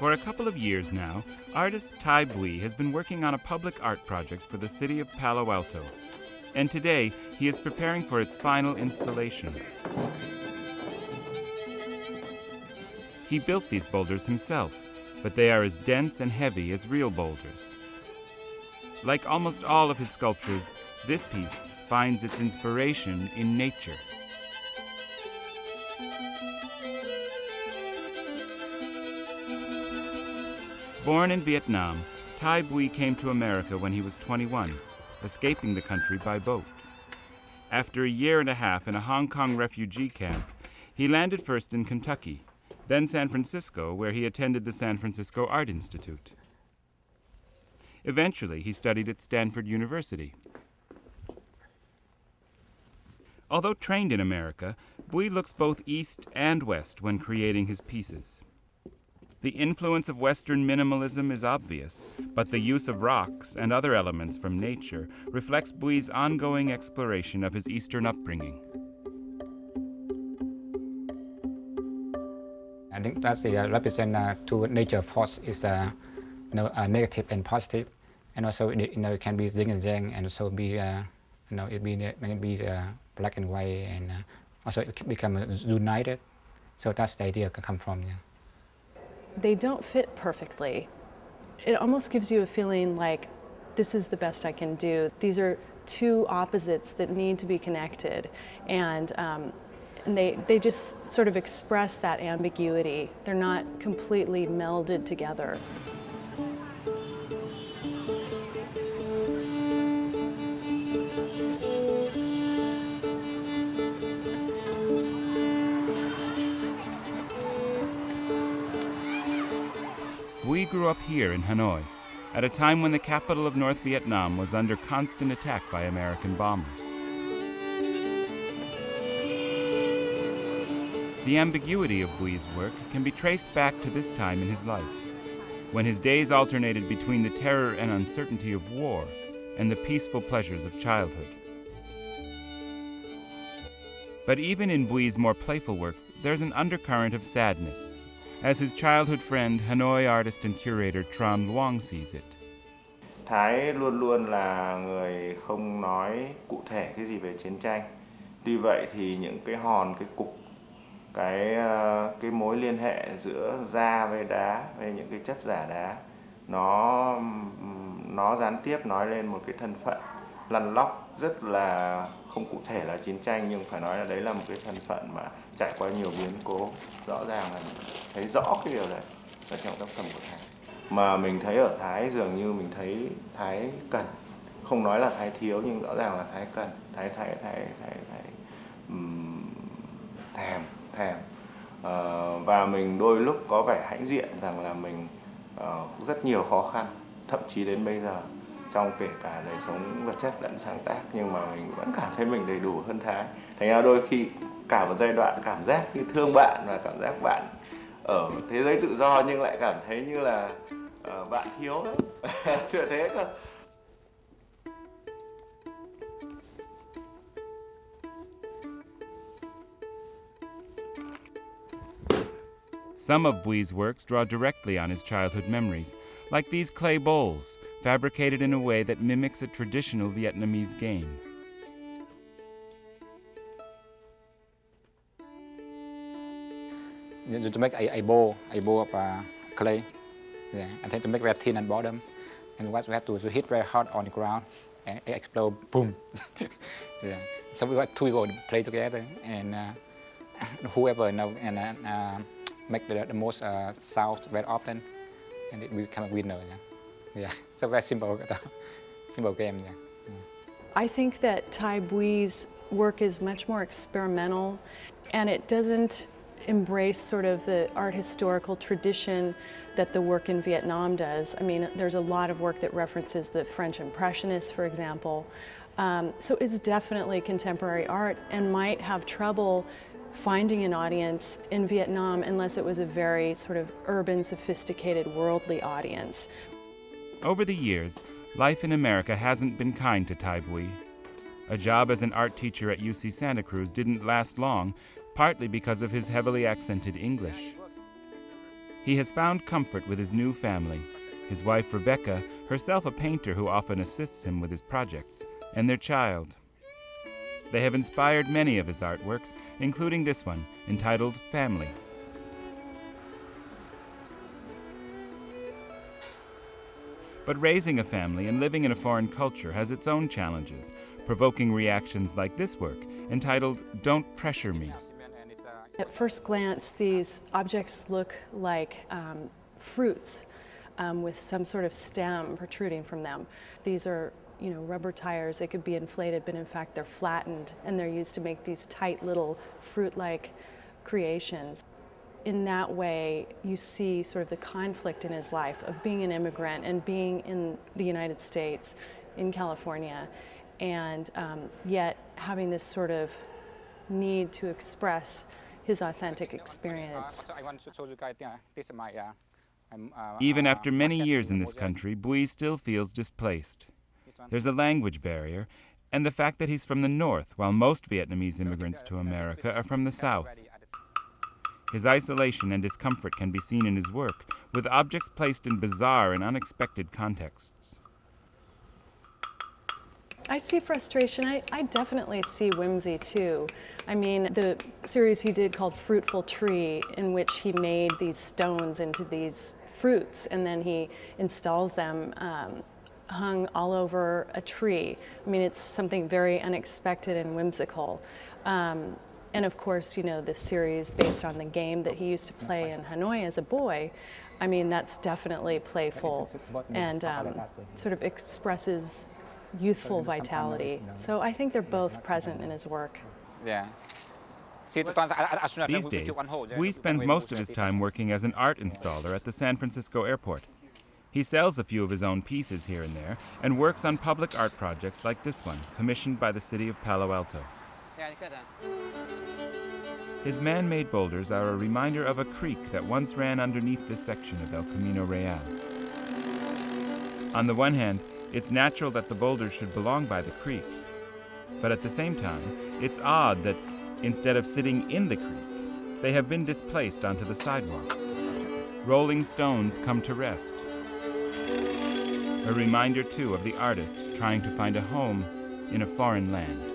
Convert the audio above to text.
For a couple of years now, artist Tai Bui has been working on a public art project for the city of Palo Alto. And today, he is preparing for its final installation. He built these boulders himself, but they are as dense and heavy as real boulders. Like almost all of his sculptures, this piece finds its inspiration in nature. Born in Vietnam, Tai Bui came to America when he was 21, escaping the country by boat. After a year and a half in a Hong Kong refugee camp, he landed first in Kentucky, then San Francisco, where he attended the San Francisco Art Institute. Eventually, he studied at Stanford University. Although trained in America, Bui looks both east and west when creating his pieces. The influence of Western minimalism is obvious, but the use of rocks and other elements from nature reflects Bui's ongoing exploration of his Eastern upbringing. I think that's the represent to nature force is negative and positive, and also it can be yin and yang, and also be it can be black and white, and also it can become united. So that's the idea can come from. Yeah. They don't fit perfectly. It almost gives you a feeling like this is the best I can do. These are two opposites that need to be connected, and they just sort of express that ambiguity. They're not completely melded together. Bui grew up here in Hanoi, at a time when the capital of North Vietnam was under constant attack by American bombers. The ambiguity of Bui's work can be traced back to this time in his life, when his days alternated between the terror and uncertainty of war and the peaceful pleasures of childhood. But even in Bui's more playful works, there's an undercurrent of sadness, as his childhood friend, Hanoi artist and curator Tran Luong sees it. Thái luôn luôn là người không nói cụ thể cái gì về chiến tranh. Tuy vậy thì những cái hòn, cái cục, cái mối liên hệ giữa da với đá, với những cái chất giả đá, nó gián tiếp nói lên một cái thân phận lăn lóc rất là không cụ thể là chiến tranh, nhưng phải nói là đấy là một cái thân phận mà trải qua nhiều biến cố. Rõ ràng là thấy rõ cái điều đấy ở trong tác phẩm của Thái. Mà mình thấy ở Thái dường như mình thấy Thái cần, không nói là Thái thiếu nhưng rõ ràng là Thái cần, Thái thèm. Và mình đôi lúc có vẻ hãnh diện rằng là mình rất nhiều khó khăn, thậm chí đến bây giờ trong kể cả đời sống vật chất lẫn sáng tác, nhưng mà mình vẫn cảm thấy mình đầy đủ hơn Thái. Thành ra đôi khi cả một giai đoạn cảm giác như thương bạn và cảm giác bạn ở thế giới tự do nhưng lại cảm thấy như là bạn thiếu lắm. Kiểu thế cơ. Some of Bui's works draw directly on his childhood memories, like these clay bowls, fabricated in a way that mimics a traditional Vietnamese game. To make a bowl of clay, yeah, and then to make very thin at bottom, and what we have to hit very hard on the ground, and it explode, boom. Yeah. So we got two people to play together, and whoever make the most sound very often, and it will become a winner. Yeah, so very simple game. Yeah. I think that Tai Bui's work is much more experimental, and it doesn't embrace sort of the art historical tradition that the work in Vietnam does. I mean, there's a lot of work that references the French Impressionists, for example. So it's definitely contemporary art and might have trouble finding an audience in Vietnam unless it was a very sort of urban, sophisticated, worldly audience. Over the years, life in America hasn't been kind to Tai Bui. A job as an art teacher at UC Santa Cruz didn't last long, partly because of his heavily accented English. He has found comfort with his new family, his wife Rebecca, herself a painter who often assists him with his projects, and their child. They have inspired many of his artworks, including this one, entitled Family. But raising a family and living in a foreign culture has its own challenges, provoking reactions like this work, entitled Don't Pressure Me. At first glance, these objects look like fruits with some sort of stem protruding from them. These are, rubber tires. They could be inflated, but in fact they're flattened, and they're used to make these tight little fruit-like creations. In that way, you see sort of the conflict in his life of being an immigrant and being in the United States, in California, and yet having this sort of need to express his authentic experience. Even after many years in this country, Bui still feels displaced. There's a language barrier, and the fact that he's from the north, while most Vietnamese immigrants to America are from the south. His isolation and discomfort can be seen in his work, with objects placed in bizarre and unexpected contexts. I see frustration. I definitely see whimsy too. I mean, the series he did called Fruitful Tree, in which he made these stones into these fruits, and then he installs them hung all over a tree. I mean, it's something very unexpected and whimsical. And of course, this series based on the game that he used to play in Hanoi as a boy, I mean, that's definitely playful and sort of expresses youthful vitality. So I think they're both present in his work. Yeah. These days, Bui spends most of his time working as an art installer at the San Francisco airport. He sells a few of his own pieces here and there and works on public art projects like this one, commissioned by the city of Palo Alto. His man-made boulders are a reminder of a creek that once ran underneath this section of El Camino Real. On the one hand, it's natural that the boulders should belong by the creek. But at the same time, it's odd that instead of sitting in the creek, they have been displaced onto the sidewalk. Rolling stones come to rest. A reminder, too, of the artist trying to find a home in a foreign land.